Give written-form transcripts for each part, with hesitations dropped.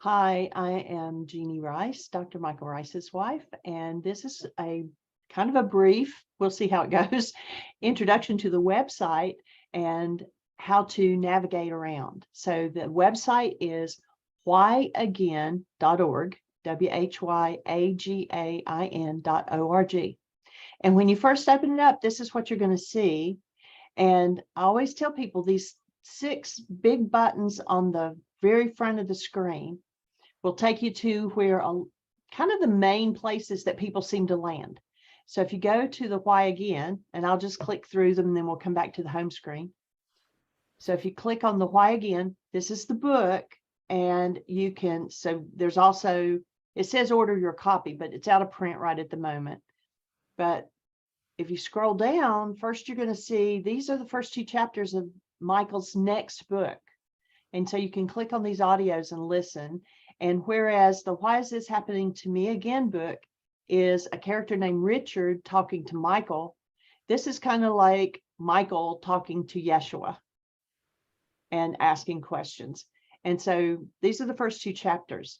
Hi, I am Jeannie Rice, Dr. Michael Rice's wife, and this is a kind of a brief, we'll see how it goes, introduction to the website and how to navigate around. So the website is whyagain.org, whyagain.org. And when you first open it up, this is what you're going to see. And I always tell people these 6 big buttons on the very front of the screen will take you to where kind of the main places that people seem to land. So if you go to the Why Again, and I'll just click through them, and then we'll come back to the home screen. So if you click on the Why Again, this is the book, and you can, so there's also, it says order your copy, but it's out of print right at the moment. But if you scroll down, first you're going to see these are the first 2 chapters of Michael's next book. And so you can click on these audios and listen. And whereas the Why Is This Happening to Me Again book is a character named Richard talking to Michael, this is kind of like Michael talking to Yeshua and asking questions. And so these are the first 2 chapters.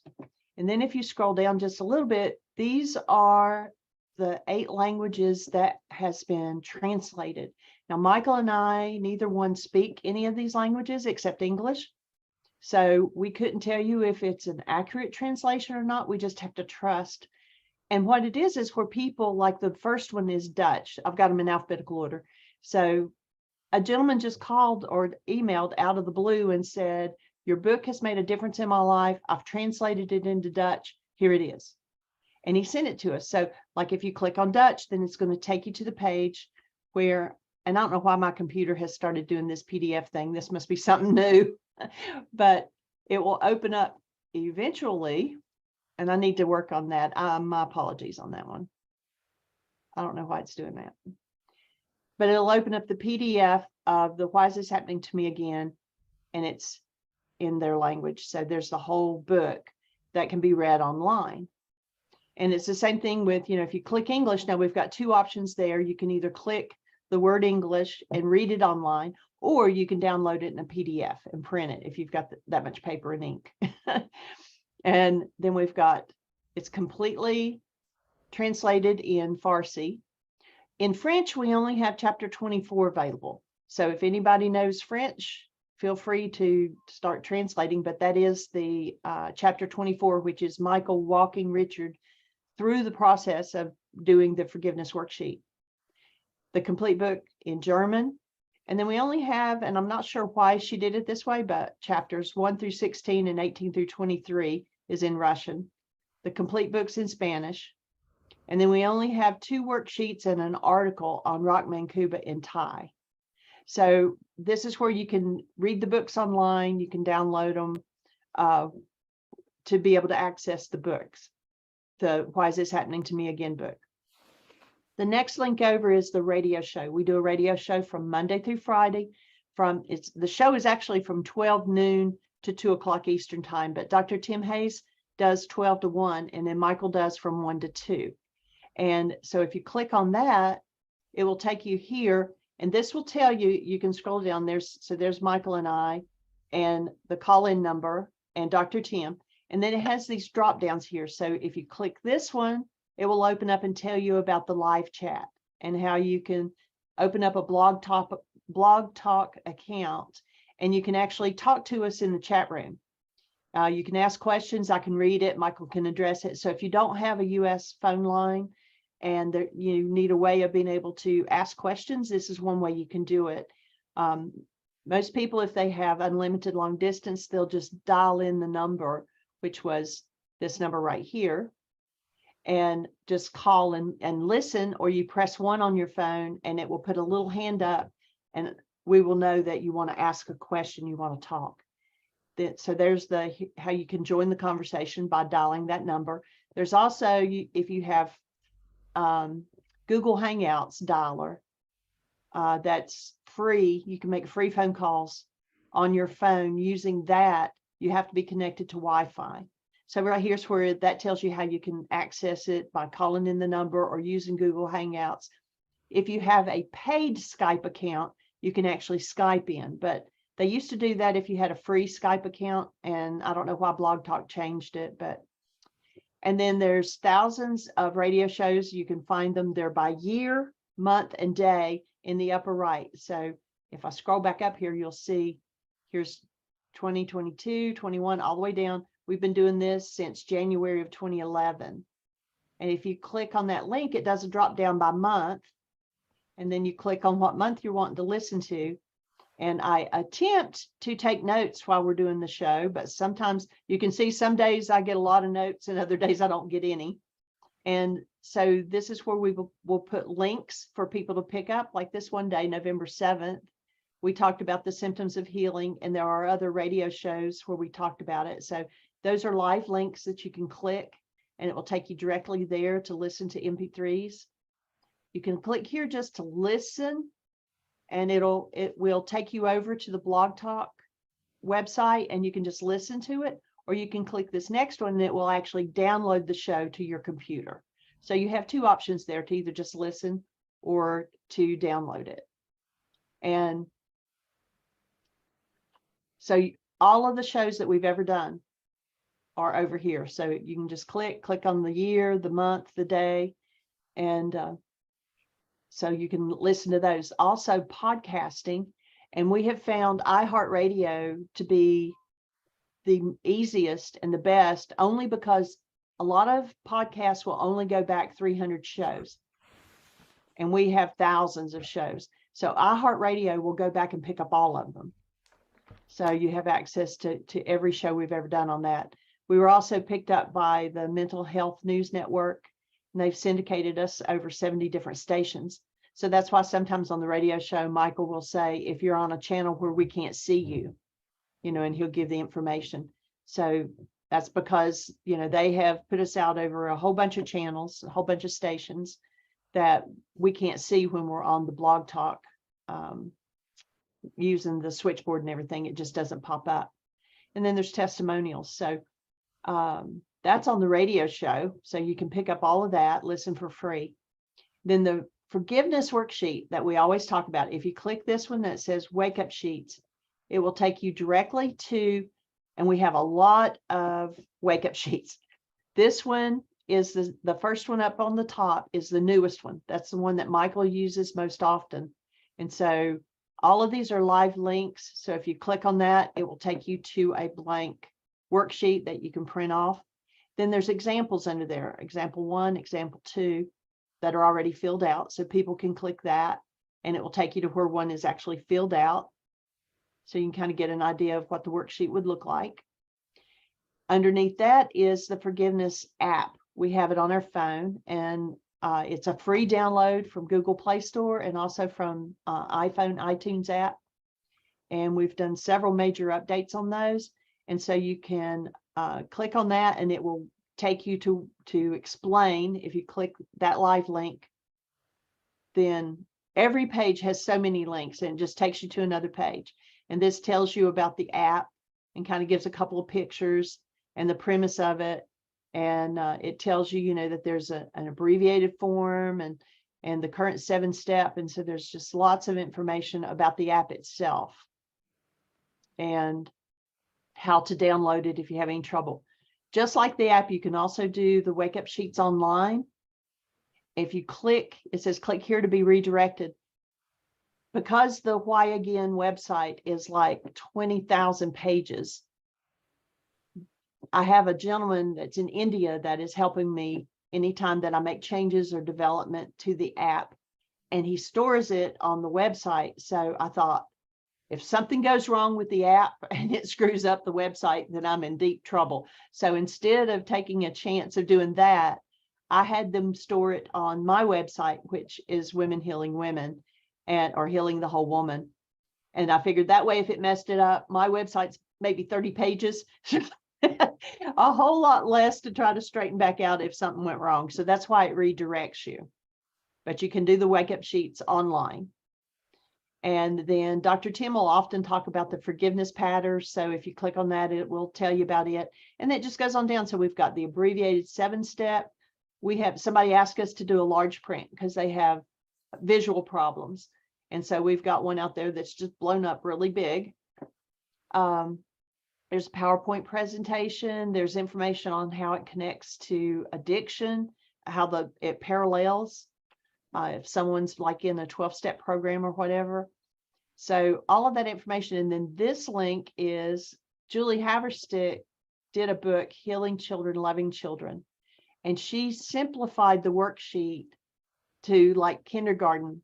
And then if you scroll down just a little bit, these are the 8 languages that has been translated. Now, Michael and I, neither one speak any of these languages except English. So we couldn't tell you if it's an accurate translation or not. We just have to trust. And what it is where people, like the first one is Dutch. I've got them in alphabetical order. So a gentleman just called or emailed out of the blue and said, your book has made a difference in my life. I've translated it into Dutch. Here it is. And he sent it to us. So like if you click on Dutch, then it's going to take you to the page where, and I don't know why my computer has started doing this PDF thing. This must be something new. But it will open up eventually, and I need to work on that. My apologies on that one. I don't know why it's doing that. But it'll open up the PDF of the Why Is This Happening to Me Again, and it's in their language. So there's the whole book that can be read online. And it's the same thing with, if you click English, now we've got 2 options there. You can either click the word English and read it online, or you can download it in a PDF and print it if you've got that much paper and ink. And then we've got, it's completely translated in Farsi. In French, we only have chapter 24 available. So if anybody knows French, feel free to start translating, but that is the chapter 24, which is Michael walking Richard through the process of doing the forgiveness worksheet. The complete book in German. And then we only have, and I'm not sure why she did it this way, but chapters 1 through 16 and 18 through 23 is in Russian. The complete book's in Spanish. And then we only have 2 worksheets and an article on Rock Mancuba in Thai. So this is where you can read the books online. You can download them to be able to access the books. The Why Is This Happening to Me Again book. The next link over is the radio show. We do a radio show from Monday through Friday. The show is actually from 12 noon to 2 o'clock Eastern time, but Dr. Tim Hayes does 12 to 1, and then Michael does from 1 to 2. And so if you click on that, it will take you here, and this will tell you, you can scroll down, there's Michael and I, and the call-in number, and Dr. Tim, and then it has these drop downs here. So if you click this one, it will open up and tell you about the live chat and how you can open up a blog talk account, and you can actually talk to us in the chat room. You can ask questions. I can read it. Michael can address it. So if you don't have a US phone line and you need a way of being able to ask questions, this is one way you can do it. Most people, if they have unlimited long distance, they'll just dial in the number, which was this number right here, and just call and listen, or you press 1 on your phone and it will put a little hand up, and we will know that you want to ask a question, you want to talk. So there's how you can join the conversation by dialing that number. There's also, if you have Google Hangouts dialer, that's free. You can make free phone calls on your phone using that. You have to be connected to Wi-Fi. So right here's where that tells you how you can access it by calling in the number or using Google Hangouts. If you have a paid Skype account, you can actually Skype in, but They used to do that if you had a free Skype account, and I don't know why Blog Talk changed it, but. And then there's thousands of radio shows. You can find them there by year, month, and day in the upper right. So if I scroll back up here, you'll see here's 2022, 21, all the way down. We've been doing this since January of 2011. And if you click on that link, it does a drop down by month. And then you click on what month you're wanting to listen to. And I attempt to take notes while we're doing the show, but sometimes you can see some days I get a lot of notes and other days I don't get any. And so this is where we will put links for people to pick up, like this one day, November 7th. We talked about the symptoms of healing, and there are other radio shows where we talked about it. So those are live links that you can click, and it will take you directly there to listen to MP3s. You can click here just to listen, and it will take you over to the Blog Talk website, and you can just listen to it, or you can click this next one and it will actually download the show to your computer. So you have two options there, to either just listen or to download it. And so all of the shows that we've ever done are over here. So you can just click on the year, the month, the day, and so you can listen to those. Also podcasting, and we have found iHeartRadio to be the easiest and the best, only because a lot of podcasts will only go back 300 shows, and we have thousands of shows. So iHeartRadio will go back and pick up all of them. So you have access to every show we've ever done on that. We were also picked up by the Mental Health News Network, and they've syndicated us over 70 different stations. So that's why sometimes on the radio show, Michael will say, if you're on a channel where we can't see you, and he'll give the information. So that's because, they have put us out over a whole bunch of channels, a whole bunch of stations that we can't see when we're on the Blog Talk using the switchboard and everything. It just doesn't pop up. And then there's testimonials. So that's on the radio show. So you can pick up all of that, listen for free. Then the forgiveness worksheet that we always talk about, if you click this one that says Wake Up Sheets, it will take you directly to, and we have a lot of wake up sheets. This one is the first one up on the top is the newest one. That's the one that Michael uses most often. And so all of these are live links. So if you click on that, it will take you to a blank worksheet that you can print off. Then there's examples under there, example 1, example 2, that are already filled out. So people can click that and it will take you to where one is actually filled out. So you can kind of get an idea of what the worksheet would look like. Underneath that is the forgiveness app. We have it on our phone, and it's a free download from Google Play Store and also from iPhone iTunes app. And we've done several major updates on those. And so you can click on that and it will take you to explain. If you click that live link, then every page has so many links and it just takes you to another page. And this tells you about the app and kind of gives a couple of pictures and the premise of it. And it tells you, that there's an abbreviated form and the current 7-step. And so there's just lots of information about the app itself and how to download it if you have any trouble. Just like the app, you can also do the Wake Up Sheets online. If you click, it says click here to be redirected. Because the Why Again website is like 20,000 pages, I have a gentleman that's in India that is helping me anytime that I make changes or development to the app, and he stores it on the website. So I thought, if something goes wrong with the app and it screws up the website, then I'm in deep trouble. So instead of taking a chance of doing that, I had them store it on my website, which is Women Healing Women, or Healing the Whole Woman. And I figured that way, if it messed it up, my website's maybe 30 pages, a whole lot less to try to straighten back out if something went wrong. So that's why it redirects you. But you can do the Wake Up Sheets online. And then Dr. Tim will often talk about the forgiveness patterns. So if you click on that, it will tell you about it. And it just goes on down. So we've got the abbreviated 7-step. We have somebody ask us to do a large print because they have visual problems. And so we've got one out there that's just blown up really big. There's a PowerPoint presentation. There's information on how it connects to addiction, how it parallels if someone's like in a 12-step program or whatever. So all of that information. And then this link is Julie Haverstick did a book, Healing Children, Loving Children. And she simplified the worksheet to like kindergarten.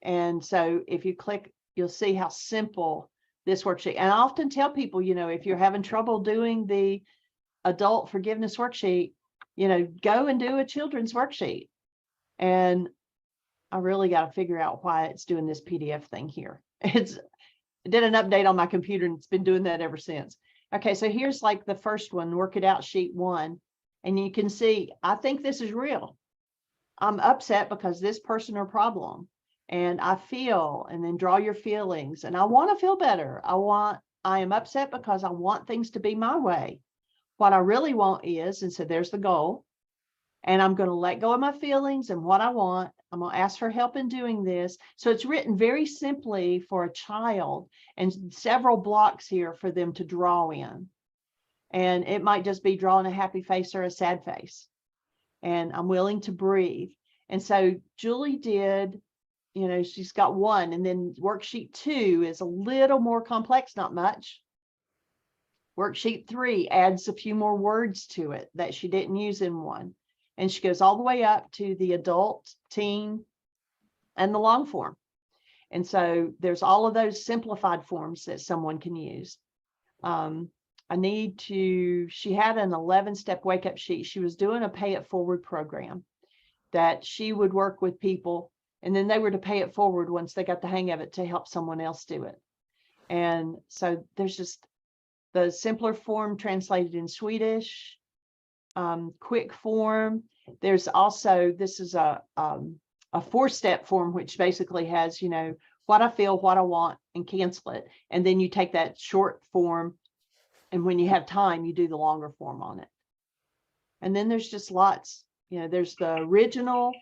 And so if you click, you'll see how simple this worksheet. And I often tell people, if you're having trouble doing the adult forgiveness worksheet, go and do a children's worksheet. And I really got to figure out why it's doing this PDF thing here. I did an update on my computer and it's been doing that ever since. Okay, so here's like the first one, work it out sheet 1. And you can see, I think this is real. I'm upset because this person or problem. And I feel, and then draw your feelings. And I want to feel better. I am upset because I want things to be my way. What I really want is, and so there's the goal. And I'm going to let go of my feelings and what I want. I'm going to ask for help in doing this. So it's written very simply for a child and several blocks here for them to draw in. And it might just be drawing a happy face or a sad face. And I'm willing to breathe. And so Julie did, she's got 1. And then worksheet 2 is a little more complex, not much. Worksheet 3 adds a few more words to it that she didn't use in 1. And she goes all the way up to the adult, teen, and the long form. And so there's all of those simplified forms that someone can use. She had an 11-step wake-up sheet. She was doing a pay it forward program that she would work with people, and then they were to pay it forward once they got the hang of it to help someone else do it. And so there's just the simpler form translated in Swedish, quick form. There's also, this is a 4-step form, which basically has, what I feel, what I want, and cancel it. And then you take that short form, and when you have time, you do the longer form on it. And then there's just lots, there's the original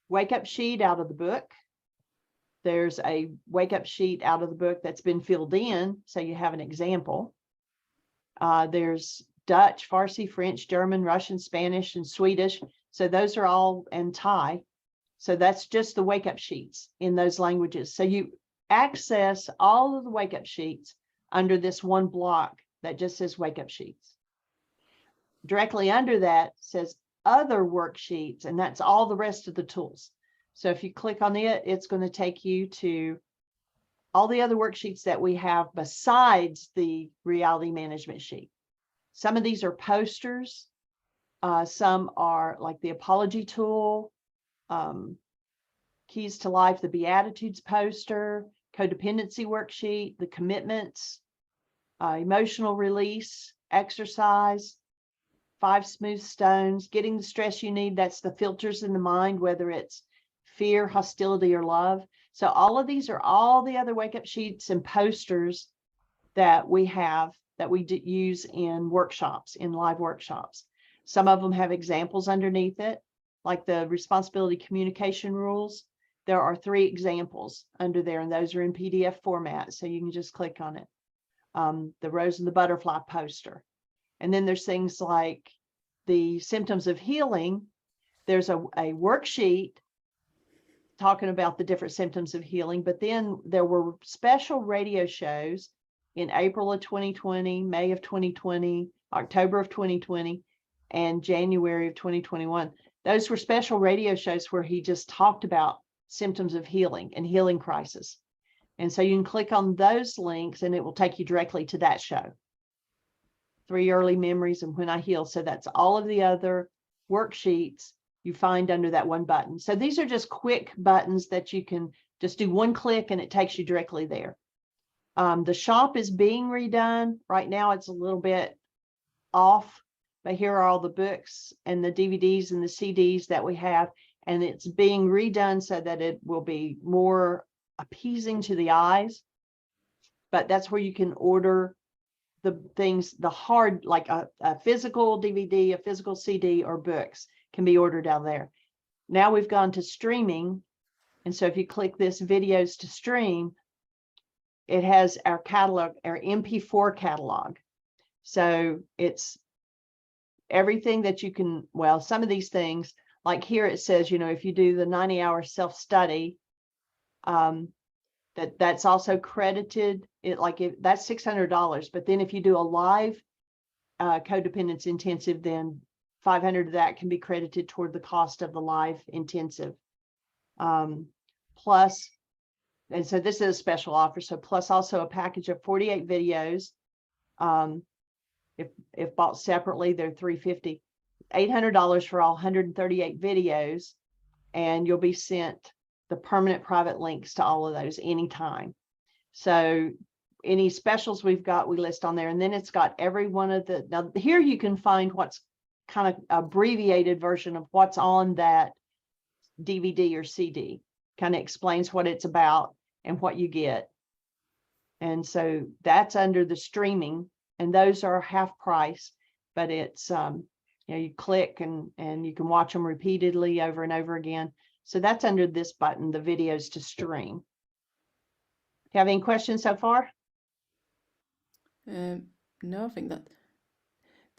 wake-up sheet out of the book. There's a wake-up sheet out of the book that's been filled in, so you have an example. There's Dutch, Farsi, French, German, Russian, Spanish, and Swedish. So those are all, and Thai. So that's just the wake-up sheets in those languages. So you access all of the wake-up sheets under this one block that just says wake-up sheets. Directly under that says other worksheets, and that's all the rest of the tools. So if you click on it, it's going to take you to all the other worksheets that we have besides the reality management sheet. Some of these are posters. Some are like the apology tool, Keys to Life, the Beatitudes poster, codependency worksheet, the commitments, emotional release, exercise, 5 smooth stones, getting the stress you need. That's the filters in the mind, whether it's fear, hostility, or love. So all of these are all the other wake-up sheets and posters that we have that we use in workshops, in live workshops. Some of them have examples underneath it, like the responsibility communication rules. There are 3 examples under there, and those are in PDF format, so you can just click on it. The rose and the butterfly poster. And then there's things like the symptoms of healing. There's a worksheet talking about the different symptoms of healing, but then there were special radio shows in April of 2020, May of 2020, October of 2020, and January of 2021. Those were special radio shows where he just talked about symptoms of healing and healing crisis. And so you can click on those links and it will take you directly to that show. 3 early memories and when I heal. So that's all of the other worksheets you find under that one button. So these are just quick buttons that you can just do one click and it takes you directly there. The shop is being redone. Right now it's a little bit off, but here are all the books and the DVDs and the CDs that we have, and it's being redone so that it will be more appeasing to the eyes. But that's where you can order the things, the hard, like a physical DVD, a physical CD, or books can be ordered out there. Now we've gone to streaming. And so if you click this videos to stream, it has our catalog, our MP4 catalog. So it's everything that you can, well, some of these things, like here it says, you know, if you do the 90-hour self-study, that's also credited. That's $600. But then if you do a live codependence intensive, then 500 of that can be credited toward the cost of the live intensive. Plus, and so this is a special offer. So plus also a package of 48 videos. If bought separately, they're $350. $800 for all 138 videos, and you'll be sent the permanent private links to all of those anytime. So any specials we've got, we list on there, and then it's got every one of the, now here you can find what's kind of abbreviated version of what's on that DVD or CD, kind of explains what it's about and what you get. And so that's under the streaming, and those are half price, but it's, you know, you click and you can watch them repeatedly over and over again. So that's under this button, the videos to stream. Do you have any questions so far? No, I think that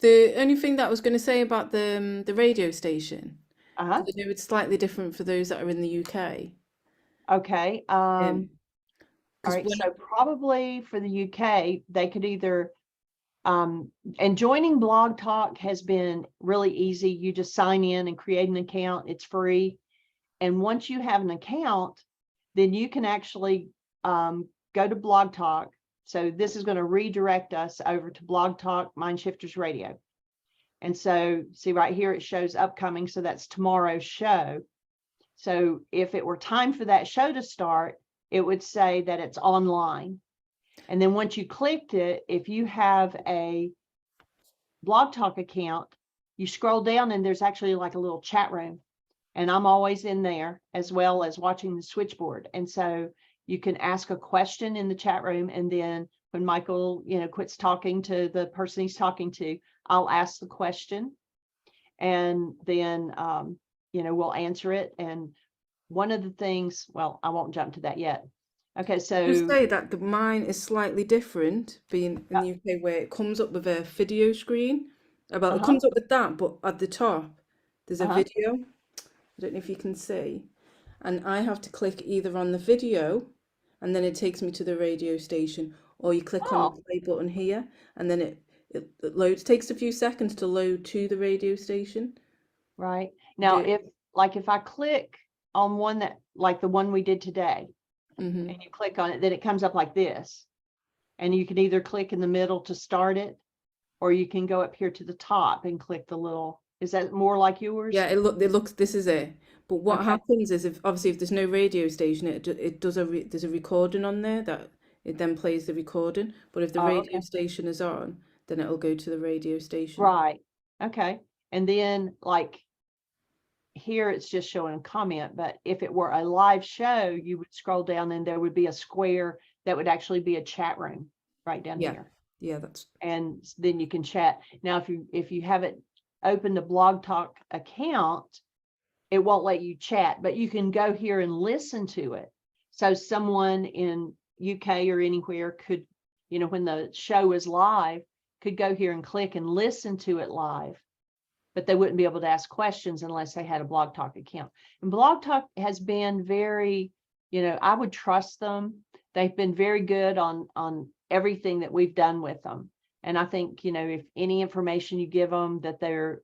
the only thing that I was going to say about the radio station, Uh-huh. I know it's slightly different for those that are in the UK. Okay. All right. When So probably for the UK, they could either, and joining Blog Talk has been really easy. You just sign in and create an account. It's free. And once you have an account, then you can actually go to Blog Talk. So this is going to redirect us over to Blog Talk Mindshifters Radio. And so see right here, it shows upcoming. So that's tomorrow's show. So if it were time for that show to start, it would say that it's online. And then once you clicked it, if you have a Blog Talk account, you scroll down and there's actually like a little chat room. And I'm always in there as well as watching the switchboard. And so you can ask a question in the chat room. And then when Michael, you know, quits talking to the person he's talking to, I'll ask the question. And then, you know, we'll answer it. And one of the things, well, I won't jump to that yet. Okay, so you say that mine is slightly different, being in the UK, where it comes up with a video screen. About it comes up with that, but at the top there's a video. I don't know if you can see, and I have to click either on the video, and then it takes me to the radio station, or you click on the play button here, and then it loads. Takes a few seconds to load to the radio station. Right. Now, Do- if I click on one that, like the one we did today, Mhm. and you click on it, then it comes up like this. And you can either click in the middle to start it, or you can go up here to the top and click the little, is that more like yours? Yeah, it looks. This is it. But what Okay. happens is, if obviously if there's no radio station, it does there's a recording on there that it then plays the recording. But if the Oh, radio okay. station is on, then it'll go to the radio station. Right. Okay. And then like here, it's just showing a comment, but if it were a live show, you would scroll down and there would be a square that would actually be a chat room right down Yeah. here. Yeah, that's And then you can chat. Now, if you haven't opened a Blog Talk account, it won't let you chat, but you can go here and listen to it. So someone in UK or anywhere could, you know, when the show is live, could go here and click and listen to it live, but they wouldn't be able to ask questions unless they had a Blog Talk account. And Blog Talk has been very, you know, I would trust them. They've been very good on everything that we've done with them. And I think, you know, if any information you give them, that they're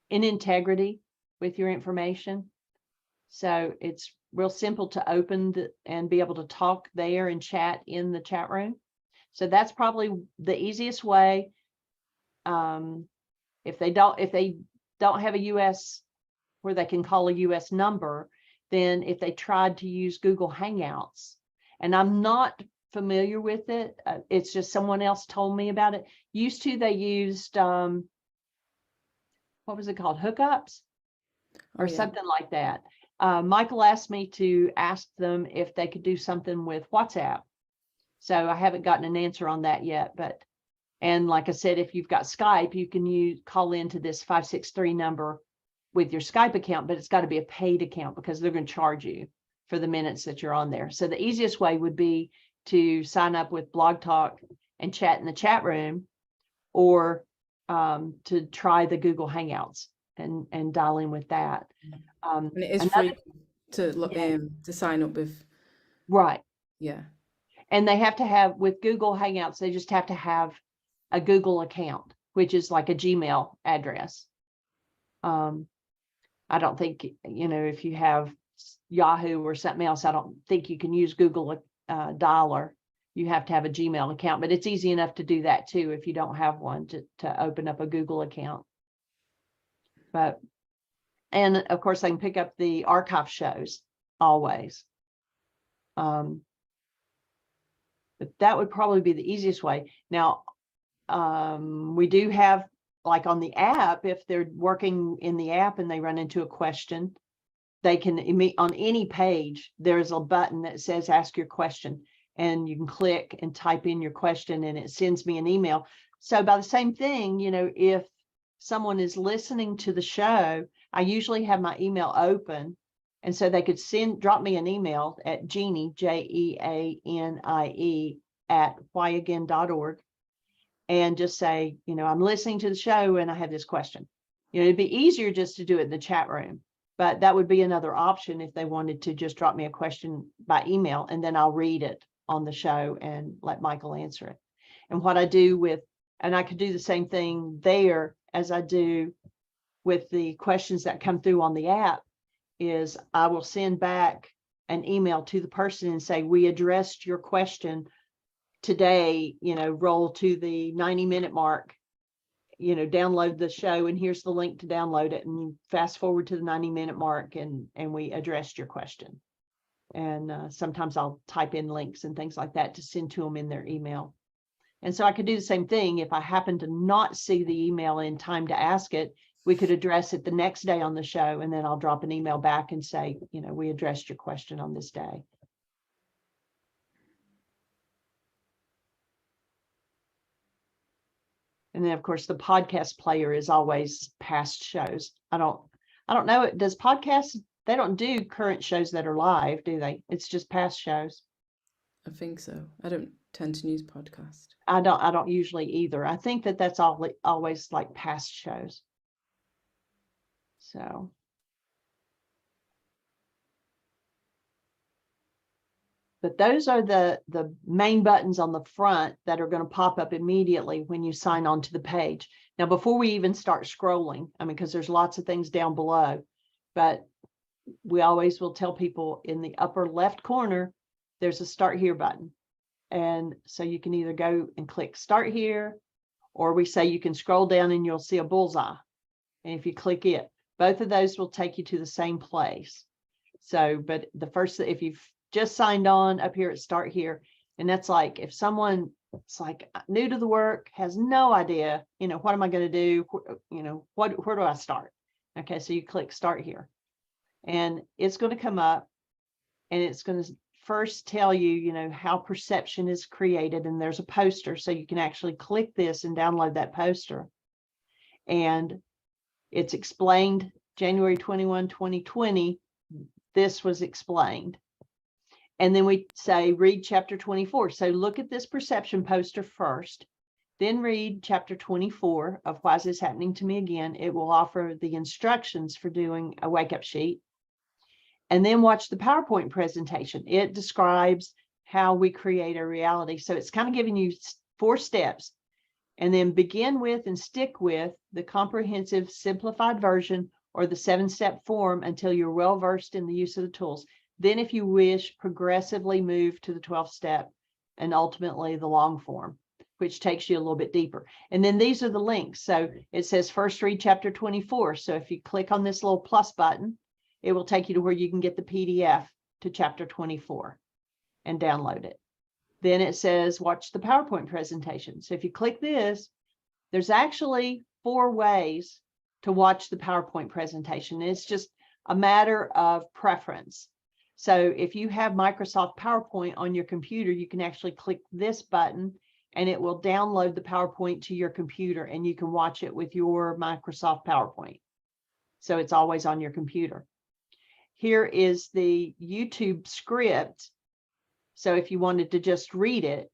in integrity with your information. So it's real simple to open and be able to talk there and chat in the chat room. So that's probably the easiest way. If they don't have a US where they can call a US number, then if they tried to use Google Hangouts, and I'm not familiar with it, it's just someone else told me about it. Used to, they used what was it called, hookups or something like that. Michael asked me to ask them if they could do something with WhatsApp, so I haven't gotten an answer on that yet. But and like I said, if you've got Skype, you can call into this 563 number with your Skype account, but it's got to be a paid account because they're going to charge you. for the minutes that you're on there. So the easiest way would be to sign up with Blog Talk and chat in the chat room, or to try the Google Hangouts and dial in with that. And it is free to sign up with. Right. Yeah. And they have to have, with Google Hangouts, they just have to have a Google account, which is like a Gmail address. I don't think, if you have Yahoo or something else, I don't think you can use Google Dialer. You have to have a Gmail account, but it's easy enough to do that too if you don't have one, to open up a Google account. And of course, I can pick up the archive shows always. But that would probably be the easiest way. Now, we do have, like on the app, if they're working in the app and they run into a question, they can on any page, there's a button that says ask your question, and you can click and type in your question and it sends me an email. So by the same thing, if someone is listening to the show, I usually have my email open, and so they could drop me an email at Jeanie, JEANIE @whyagain.org, and just say, I'm listening to the show and I have this question. It'd be easier just to do it in the chat room, but that would be another option if they wanted to just drop me a question by email, and then I'll read it on the show and let Michael answer it. And what I do and I could do the same thing there as I do with the questions that come through on the app, is I will send back an email to the person and say, we addressed your question today, roll to the 90-minute mark, download the show, and here's the link to download it, and fast forward to the 90-minute mark, and we addressed your question. And sometimes I'll type in links and things like that to send to them in their email. And so I could do the same thing. If I happen to not see the email in time to ask it, we could address it the next day on the show, and then I'll drop an email back and say, we addressed your question on this day. And then, of course, the podcast player is always past shows. I don't know. Does podcasts, they don't do current shows that are live, do they? It's just past shows. I think so. I don't tend to use podcast. I don't usually either. I think that's always like past shows. So. But those are the main buttons on the front that are going to pop up immediately when you sign on to the page. Now, before we even start scrolling, because there's lots of things down below, but we always will tell people in the upper left corner, there's a Start Here button. And so you can either go and click Start Here, or we say you can scroll down and you'll see a bullseye. And if you click it, both of those will take you to the same place. So, but if you've just signed on up here at Start Here, and that's like if someone it's like new to the work, has no idea, what am I going to do? Where do I start? Okay, so you click Start Here, and it's going to come up, and it's going to first tell you, how perception is created, and there's a poster, so you can actually click this and download that poster. And it's explained January 21, 2020, this was explained. And then we say, read chapter 24. So look at this perception poster first, then read chapter 24 of Why Is This Happening to Me Again? It will offer the instructions for doing a wake-up sheet. And then watch the PowerPoint presentation. It describes how we create a reality. So it's kind of giving you 4 steps. And then begin with and stick with the comprehensive simplified version or the 7-step form until you're well versed in the use of the tools. Then, if you wish, progressively move to the 12th step and ultimately the long form, which takes you a little bit deeper. And then these are the links. So it says first read chapter 24. So if you click on this little plus button, it will take you to where you can get the PDF to chapter 24 and download it. Then it says watch the PowerPoint presentation. So if you click this, there's actually 4 ways to watch the PowerPoint presentation. It's just a matter of preference. So if you have Microsoft PowerPoint on your computer, you can actually click this button and it will download the PowerPoint to your computer, and you can watch it with your Microsoft PowerPoint. So it's always on your computer. here is the YouTube script. So if you wanted to just read it,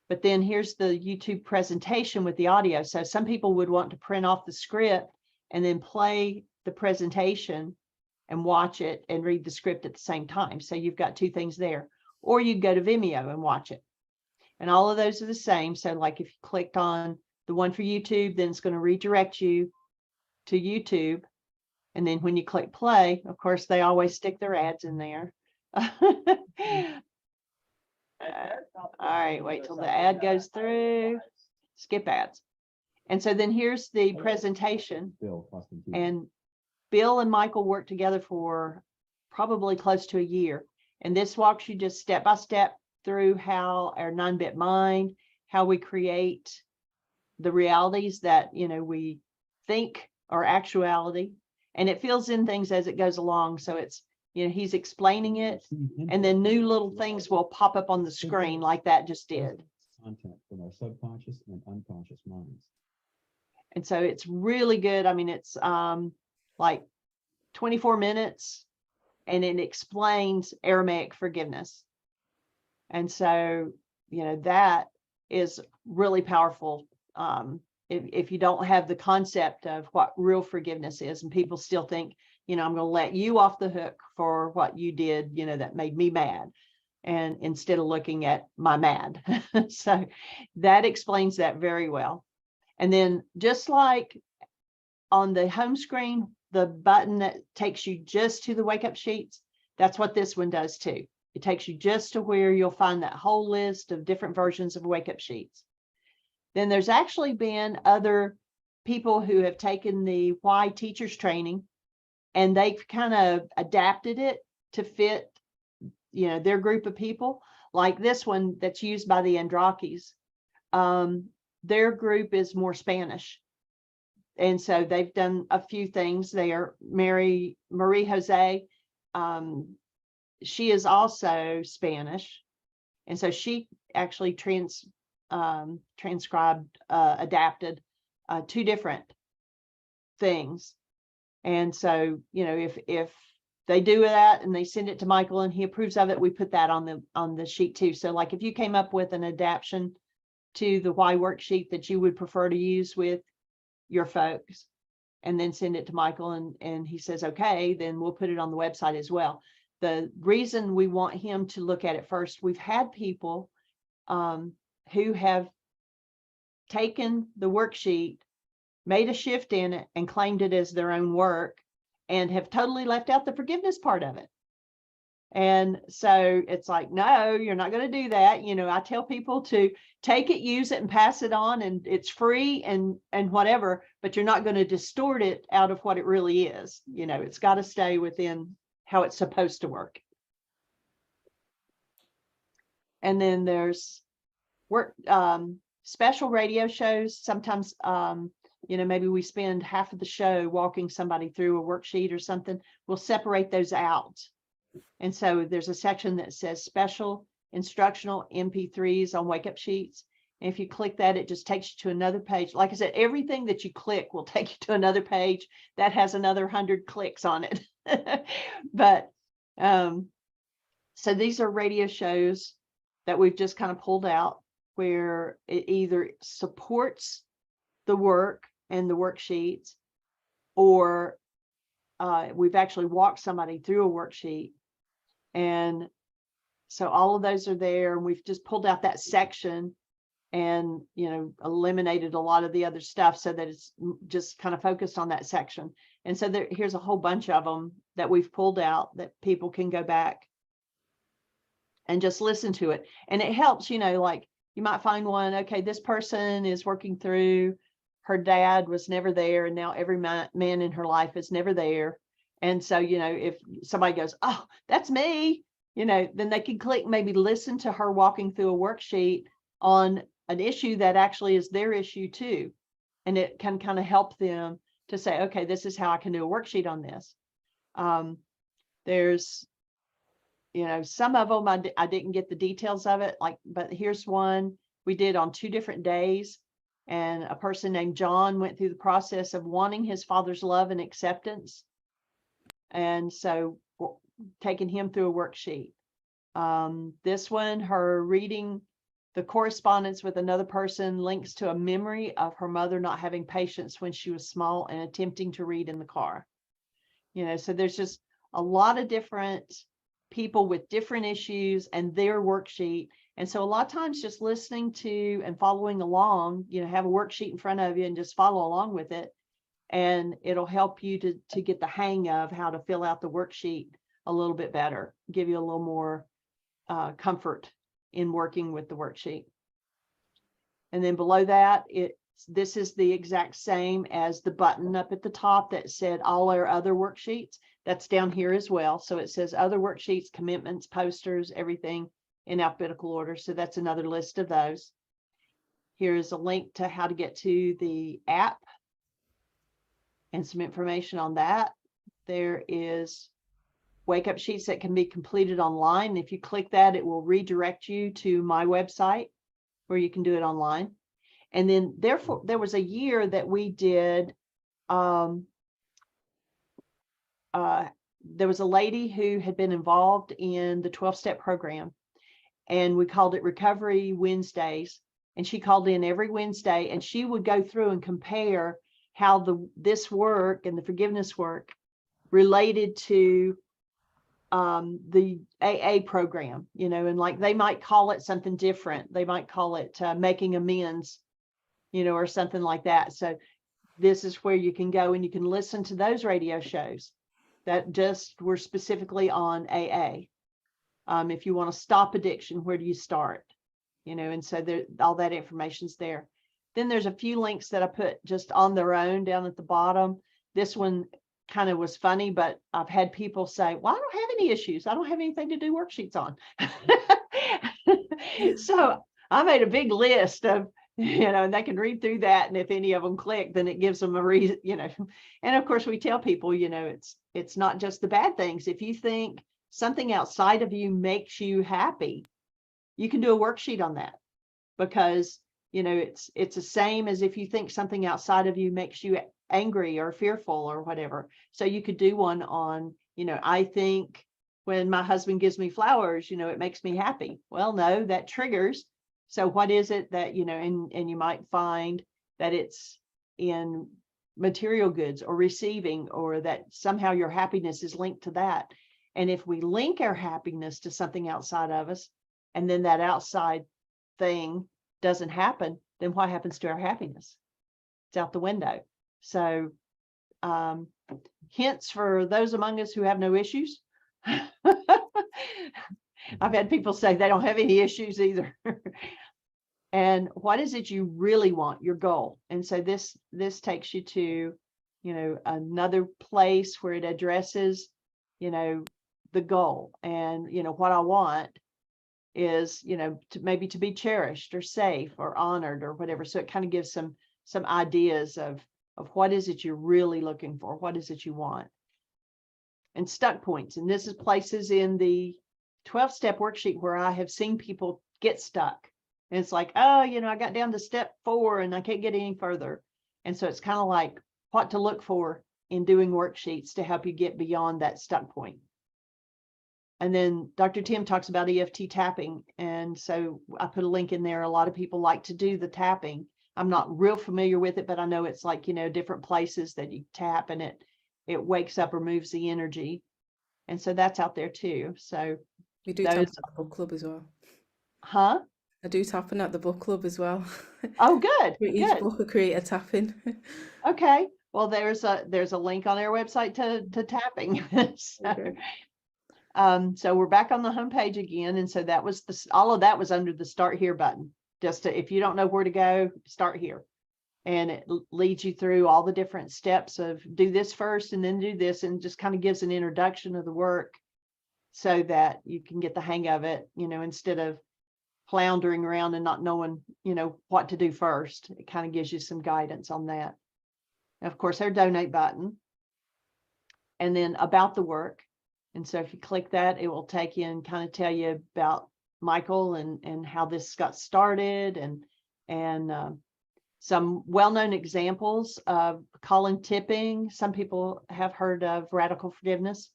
but then here's the YouTube presentation with the audio. So some people would want to print off the script and then play the presentation and watch it and read the script at the same time. So you've got two things there. Or you go to Vimeo and watch it. And all of those are the same. So like if you clicked on the one for YouTube, then it's going to redirect you to YouTube. And then when you click play, of course, they always stick their ads in there. All right, wait till the ad goes through. Skip ads. And so then here's the presentation. And Bill and Michael worked together for probably close to a year. And this walks you just step by step through how our 9-bit mind, how we create the realities that, you know, we think are actuality. And it fills in things as it goes along. So it's, you know, he's explaining it, and then new little things will pop up on the screen like that just did. Content from our subconscious and unconscious minds. And so it's really good. I mean, it's like 24 minutes, and it explains Aramaic forgiveness. And so, you know, that is really powerful. If you don't have the concept of what real forgiveness is, and people still think, you know, I'm going to let you off the hook for what you did, you know, that made me mad. And instead of looking at my mad. So that explains that very well. And then just like on the home screen, the button that takes you just to the wake up sheets, that's what this one does too. It takes you just to where you'll find that whole list of different versions of wake up sheets. Then there's actually been other people who have taken the Why Teachers training, and they've kind of adapted it to fit, you know, their group of people. Like this one that's used by the Andrakis. Their group is more Spanish. And so they've done a few things there. Marie Jose, she is also Spanish. And so she actually transcribed, adapted 2 different things. And so, you know, if they do that and they send it to Michael and he approves of it, we put that on the sheet too. So like if you came up with an adaptation to the Why worksheet that you would prefer to use with your folks, and then send it to Michael and he says, okay, then we'll put it on the website as well. The reason we want him to look at it first, we've had people who have taken the worksheet, made a shift in it, and claimed it as their own work, and have totally left out the forgiveness part of it. And so it's like, no, you're not going to do that. You know, I tell people to take it, use it, and pass it on, and it's free and whatever, but you're not going to distort it out of what it really is. You know, it's got to stay within how it's supposed to work. And then there's special radio shows. Sometimes, you know, maybe we spend half of the show walking somebody through a worksheet or something. We'll separate those out. And so there's a section that says special instructional MP3s on wake up sheets. And if you click that, it just takes you to another page. Like I said, everything that you click will take you to another page that has another 100 clicks on it. But so these are radio shows that we've just kind of pulled out where it either supports the work and the worksheets, or we've actually walked somebody through a worksheet. And so all of those are there, and we've just pulled out that section and, you know, eliminated a lot of the other stuff so that it's just kind of focused on that section. And so here's a whole bunch of them that we've pulled out that people can go back and just listen to it. And it helps, you know, like you might find one, okay, this person is working through, her dad was never there, and now every man in her life is never there. And so, you know, if somebody goes, oh, that's me, you know, then they can click, maybe listen to her walking through a worksheet on an issue that actually is their issue too. And it can kind of help them to say, okay, this is how I can do a worksheet on this. There's, you know, some of them I didn't get the details of it, like, but here's one we did on 2 different days. And a person named John went through the process of wanting his father's love and acceptance. And so taking him through a worksheet. This one, her reading the correspondence with another person links to a memory of her mother not having patience when she was small and attempting to read in the car. So there's just a lot of different people with different issues and their worksheet. And so a lot of times just listening to and following along, have a worksheet in front of you and just follow along with it. And it'll help you to get the hang of how to fill out the worksheet a little bit better, give you a little more comfort in working with the worksheet. And then below that, this is the exact same as the button up at the top that said all our other worksheets. That's down here as well. So it says other worksheets, commitments, posters, everything in alphabetical order. So that's another list of those. Here's a link to how to get to the app and some information on that. There is wake up sheets that can be completed online. If you click that, it will redirect you to my website where you can do it online. And then therefore, there was a year that we did, there was a lady who had been involved in the 12-step program, and we called it Recovery Wednesdays. And she called in every Wednesday, and she would go through and compare how this work and the forgiveness work related to the AA program, and like they might call it something different. They might call it making amends, or something like that. So this is where you can go and you can listen to those radio shows that just were specifically on AA. If you want to stop addiction, where do you start? And so all that information's there. Then there's a few links that I put just on their own down at the bottom. This one kind of was funny, but I've had people say, well, I don't have any issues. I don't have anything to do worksheets on. So I made a big list of, and they can read through that. And if any of them click, then it gives them a reason, and of course we tell people, it's not just the bad things. If you think something outside of you makes you happy, you can do a worksheet on that, because, it's the same as if you think something outside of you makes you angry or fearful or whatever. So you could do one on, I think when my husband gives me flowers, it makes me happy. Well, no, that triggers. So what is it that, and you might find that it's in material goods or receiving, or that somehow your happiness is linked to that. And if we link our happiness to something outside of us, and then that outside thing doesn't happen, then what happens to our happiness? It's out the window. So hints for those among us who have no issues. I've had people say they don't have any issues either. And what is it you really want, your goal? And so this takes you to, another place where it addresses, the goal. And, what I want is, to be cherished or safe or honored or whatever. So it kind of gives some ideas of what is it you're really looking for? What is it you want? And stuck points. And this is places in the 12-step worksheet where I have seen people get stuck. And it's like, oh, I got down to step 4 and I can't get any further. And so it's kind of like what to look for in doing worksheets to help you get beyond that stuck point. And then Dr. Tim talks about EFT tapping. And so I put a link in there. A lot of people like to do the tapping. I'm not real familiar with it, but I know it's like, different places that you tap and it wakes up or moves the energy. And so that's out there too. So we do tap at the book club as well. Huh? I do tapping at the book club as well. Oh, good. Each book I create a tapping. Okay. Well, there's a link on our website to tapping. So, okay. So we're back on the homepage again. And so that was all of that was under the Start Here button. Just if you don't know where to go, start here. And it leads you through all the different steps of do this first and then do this, and just kind of gives an introduction of the work so that you can get the hang of it, instead of floundering around and not knowing, what to do first. It kind of gives you some guidance on that. And of course, our donate button, and then about the work. And so if you click that, it will take you and kind of tell you about Michael and how this got started, and some well-known examples of Colin Tipping. Some people have heard of radical forgiveness.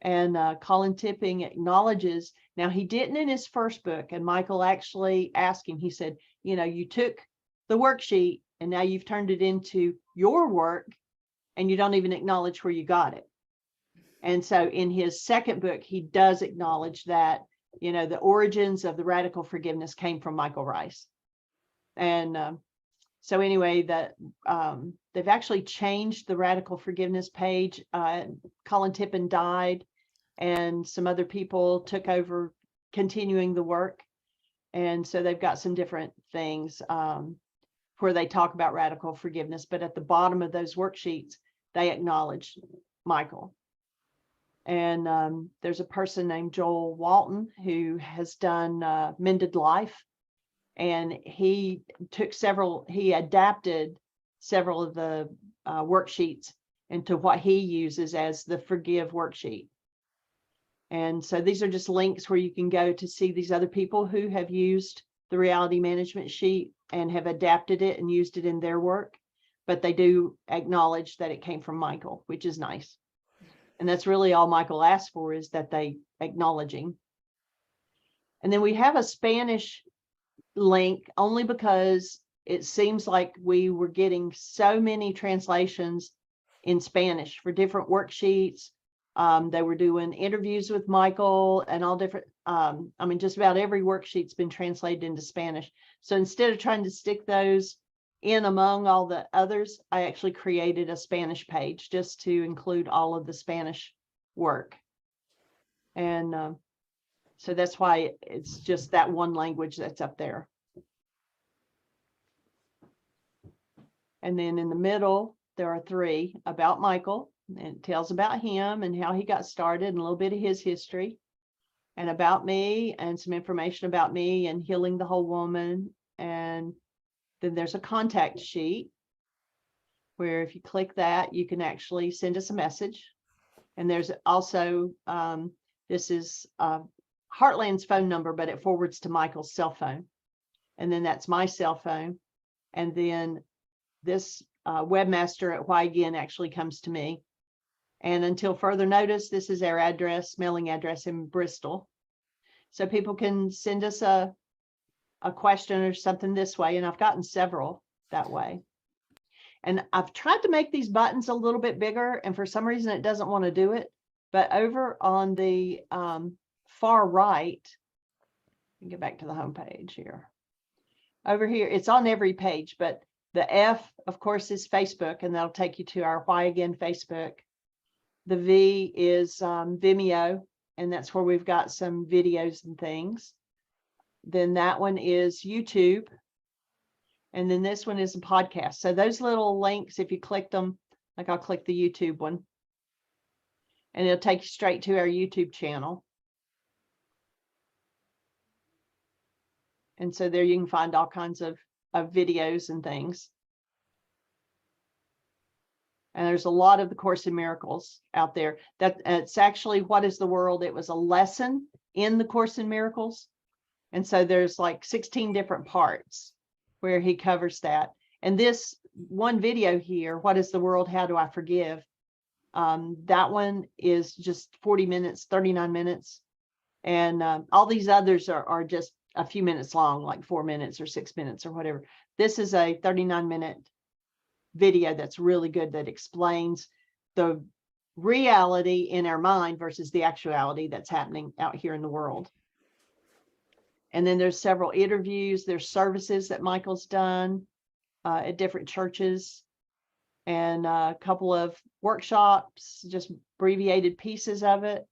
And Colin Tipping acknowledges, now he didn't in his first book, and Michael actually asked him, he said, you took the worksheet and now you've turned it into your work and you don't even acknowledge where you got it. And so in his second book, he does acknowledge that, the origins of the radical forgiveness came from Michael Rice. And so anyway, they've actually changed the radical forgiveness page. Colin Tippin died, and some other people took over continuing the work. And so they've got some different things where they talk about radical forgiveness, but at the bottom of those worksheets, they acknowledge Michael. And there's a person named Joel Walton who has done Mended Life. And he adapted several of the worksheets into what he uses as the Forgive worksheet. And so these are just links where you can go to see these other people who have used the reality management sheet and have adapted it and used it in their work. But they do acknowledge that it came from Michael, which is nice. And that's really all Michael asked for, is that they acknowledging. And then we have a Spanish link only because it seems like we were getting so many translations in Spanish for different worksheets. They were doing interviews with Michael and all different, just about every worksheet's been translated into Spanish. So instead of trying to stick those in among all the others, I actually created a Spanish page just to include all of the Spanish work. And so that's why it's just that one language that's up there. And then in the middle, there are 3 about Michael, and it tells about him and how he got started and a little bit of his history, and about me and some information about me and Healing the Whole Woman. And then there's a contact sheet where if you click that, you can actually send us a message. And there's also, this is Heartland's phone number, but it forwards to Michael's cell phone. And then that's my cell phone. And then this webmaster at Why Again actually comes to me. And until further notice, this is our address, mailing address in Bristol. So people can send us a question or something this way. And I've gotten several that way. And I've tried to make these buttons a little bit bigger, and for some reason it doesn't want to do it. But over on the far right, get back to the home page here. Over here, it's on every page, but the F, of course, is Facebook, and that'll take you to our Why Again Facebook. The V is Vimeo, and that's where we've got some videos and things. Then that one is YouTube. And then this one is a podcast. So those little links, if you click them, like I'll click the YouTube one, and it'll take you straight to our YouTube channel. And so there you can find all kinds of videos and things. And there's a lot of the Course in Miracles out there. That it's actually What is the World? It was a lesson in the Course in Miracles. And so there's like 16 different parts where he covers that. And this one video here, What is the World? How do I forgive? That one is just 40 minutes, 39 minutes. And all these others are just a few minutes long, like 4 minutes or 6 minutes or whatever. This is a 39-minute video that's really good, that explains the reality in our mind versus the actuality that's happening out here in the world. And then there's several interviews. There's services that Michael's done at different churches, and a couple of workshops, just abbreviated pieces of it.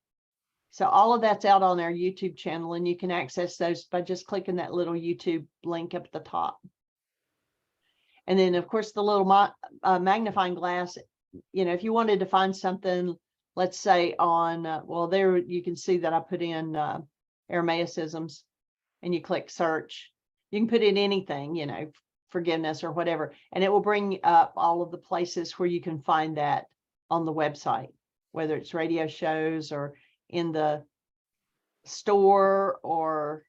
So all of that's out on our YouTube channel, and you can access those by just clicking that little YouTube link up at the top. And then, of course, the little magnifying glass, if you wanted to find something, let's say on, well, there you can see that I put in Aramaicisms, and you click search. You can put in anything, forgiveness or whatever, and it will bring up all of the places where you can find that on the website, whether it's radio shows or in the store or,